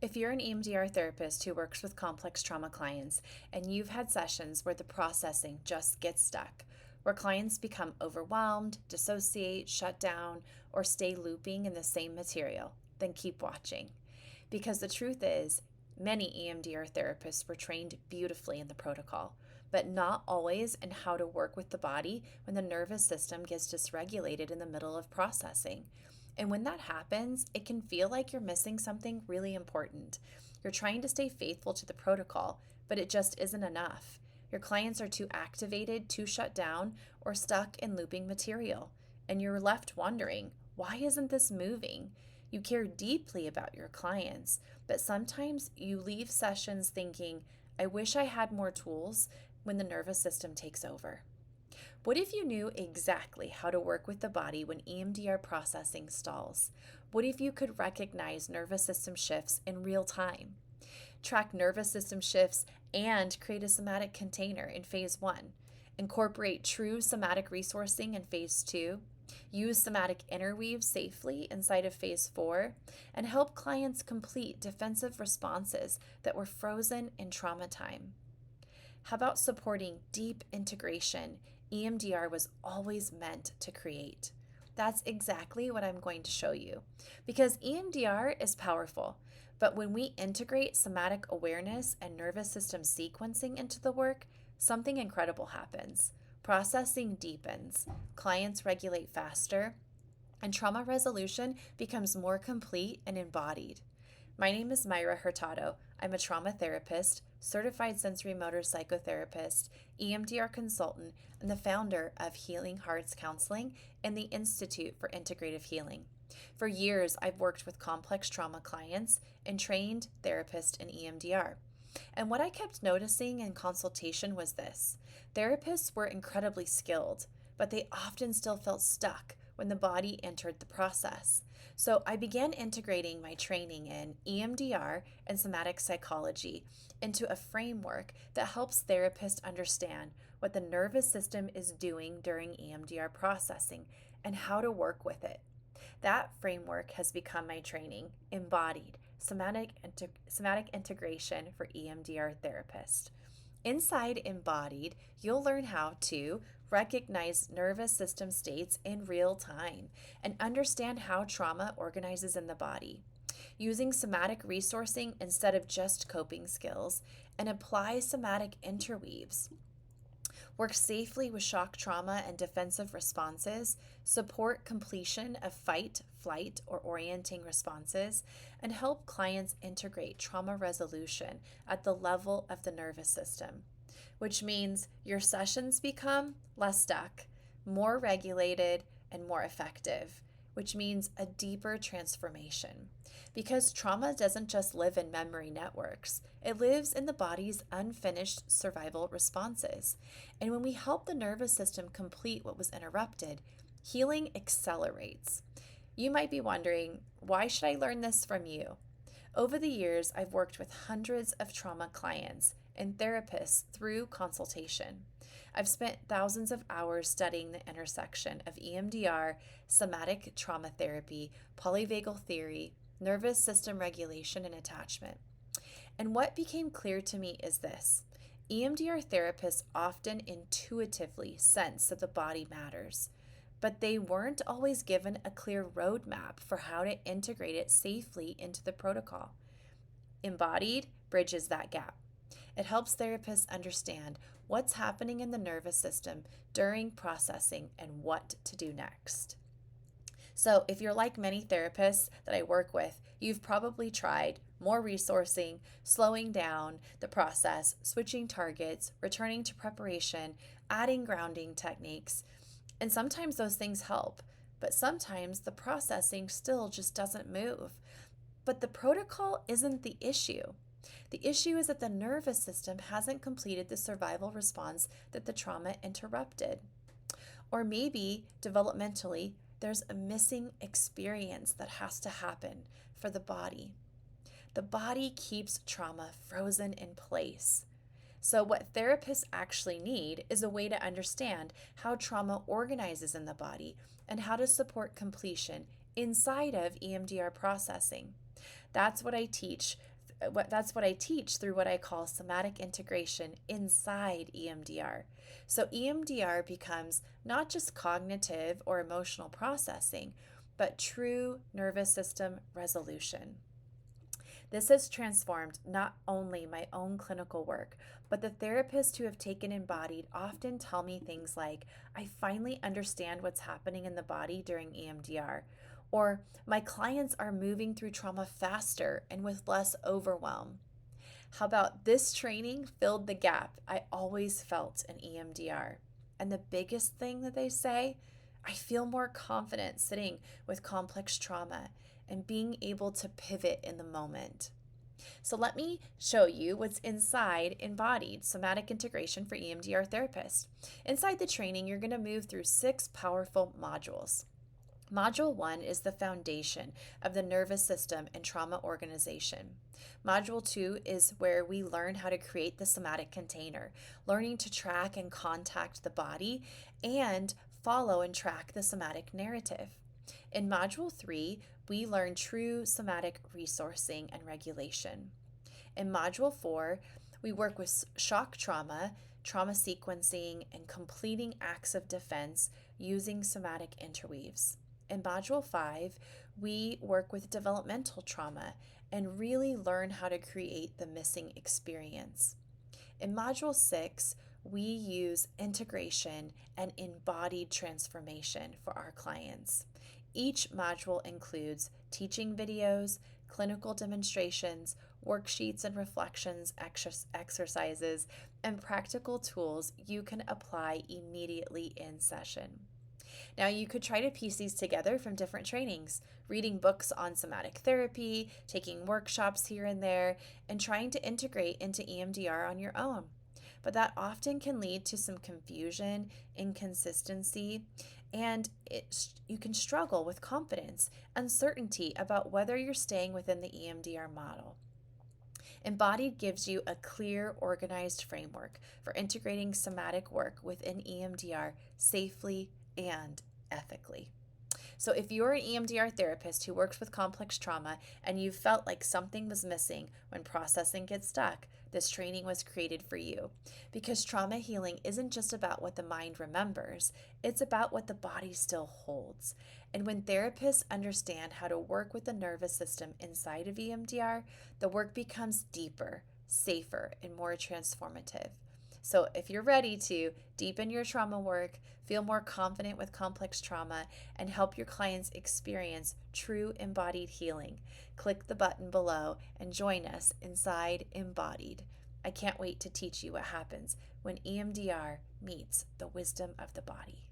If you're an EMDR therapist who works with complex trauma clients and you've had sessions where the processing just gets stuck, where clients become overwhelmed, dissociate, shut down, or stay looping in the same material, then keep watching. Because the truth is, many EMDR therapists were trained beautifully in the protocol, but not always in how to work with the body when the nervous system gets dysregulated in the middle of processing. And when that happens, it can feel like you're missing something really important. You're trying to stay faithful to the protocol, but it just isn't enough. Your clients are too activated, too shut down, or stuck in looping material. And you're left wondering, why isn't this moving? You care deeply about your clients, but sometimes you leave sessions thinking, I wish I had more tools when the nervous system takes over. What if you knew exactly how to work with the body when EMDR processing stalls? What if you could recognize nervous system shifts in real time? Track nervous system shifts and create a somatic container in phase 1. Incorporate true somatic resourcing in phase 2. Use somatic interweave safely inside of phase 4. And help clients complete defensive responses that were frozen in trauma time. How about supporting deep integration EMDR was always meant to create? That's exactly what I'm going to show you. Because EMDR is powerful, but when we integrate somatic awareness and nervous system sequencing into the work, something incredible happens. Processing deepens, clients regulate faster, and trauma resolution becomes more complete and embodied. My name is Myra Hurtado. I'm a trauma therapist, certified sensory motor psychotherapist, EMDR consultant, and the founder of Healing Hearts Counseling and the Institute for Integrative Healing. For years, I've worked with complex trauma clients and trained therapists in EMDR. And what I kept noticing in consultation was this: therapists were incredibly skilled, but they often still felt stuck when the body entered the process. So I began integrating my training in EMDR and somatic psychology into a framework that helps therapists understand what the nervous system is doing during EMDR processing and how to work with it. That framework has become my training, EMBODIED, somatic integration for EMDR therapists. Inside EMBODIED, you'll learn how to recognize nervous system states in real time and understand how trauma organizes in the body, using somatic resourcing instead of just coping skills, and apply somatic interweaves. Work safely with shock trauma and defensive responses, support completion of fight, flight, or orienting responses, and help clients integrate trauma resolution at the level of the nervous system, which means your sessions become less stuck, more regulated, and more effective, which means a deeper transformation. Because trauma doesn't just live in memory networks, it lives in the body's unfinished survival responses. And when we help the nervous system complete what was interrupted, healing accelerates. You might be wondering, why should I learn this from you? Over the years, I've worked with hundreds of trauma clients and therapists through consultation. I've spent thousands of hours studying the intersection of EMDR, somatic trauma therapy, polyvagal theory, nervous system regulation, and attachment. And what became clear to me is this: EMDR therapists often intuitively sense that the body matters, but they weren't always given a clear roadmap for how to integrate it safely into the protocol. EMBODIED bridges that gap. It helps therapists understand what's happening in the nervous system during processing and what to do next. So if you're like many therapists that I work with, you've probably tried more resourcing, slowing down the process, switching targets, returning to preparation, adding grounding techniques. And sometimes those things help, but sometimes the processing still just doesn't move. But the protocol isn't the issue. The issue is that the nervous system hasn't completed the survival response that the trauma interrupted. Or maybe developmentally, there's a missing experience that has to happen for the body. The body keeps trauma frozen in place. So what therapists actually need is a way to understand how trauma organizes in the body and how to support completion inside of EMDR processing. That's what I teach that's what I teach through what I call somatic integration inside EMDR. So EMDR becomes not just cognitive or emotional processing, but true nervous system resolution. This has transformed not only my own clinical work, but the therapists who have taken Embodied often tell me things like, I finally understand what's happening in the body during EMDR, or my clients are moving through trauma faster and with less overwhelm. How about this training filled the gap I always felt in EMDR? And the biggest thing that they say, I feel more confident sitting with complex trauma and being able to pivot in the moment. So let me show you what's inside Embodied Somatic Integration for EMDR Therapists. Inside the training, you're going to move through 6 powerful modules. Module 1 is the foundation of the nervous system and trauma organization. Module 2 is where we learn how to create the somatic container, learning to track and contact the body and follow and track the somatic narrative. In Module 3, we learn true somatic resourcing and regulation. In Module 4, we work with shock trauma, trauma sequencing, and completing acts of defense using somatic interweaves. In Module 5, we work with developmental trauma and really learn how to create the missing experience. In Module 6, we use integration and embodied transformation for our clients. Each module includes teaching videos, clinical demonstrations, worksheets and reflections, exercises, and practical tools you can apply immediately in session. Now, you could try to piece these together from different trainings, reading books on somatic therapy, taking workshops here and there, and trying to integrate into EMDR on your own. But that often can lead to some confusion, inconsistency, and you can struggle with confidence, uncertainty about whether you're staying within the EMDR model. Embodied gives you a clear, organized framework for integrating somatic work within EMDR safely and ethically. So if you're an EMDR therapist who works with complex trauma and you felt like something was missing when processing gets stuck, this training was created for you. Because trauma healing isn't just about what the mind remembers, it's about what the body still holds. And when therapists understand how to work with the nervous system inside of EMDR, the work becomes deeper, safer, and more transformative. So if you're ready to deepen your trauma work, feel more confident with complex trauma, and help your clients experience true embodied healing, click the button below and join us inside Embodied. I can't wait to teach you what happens when EMDR meets the wisdom of the body.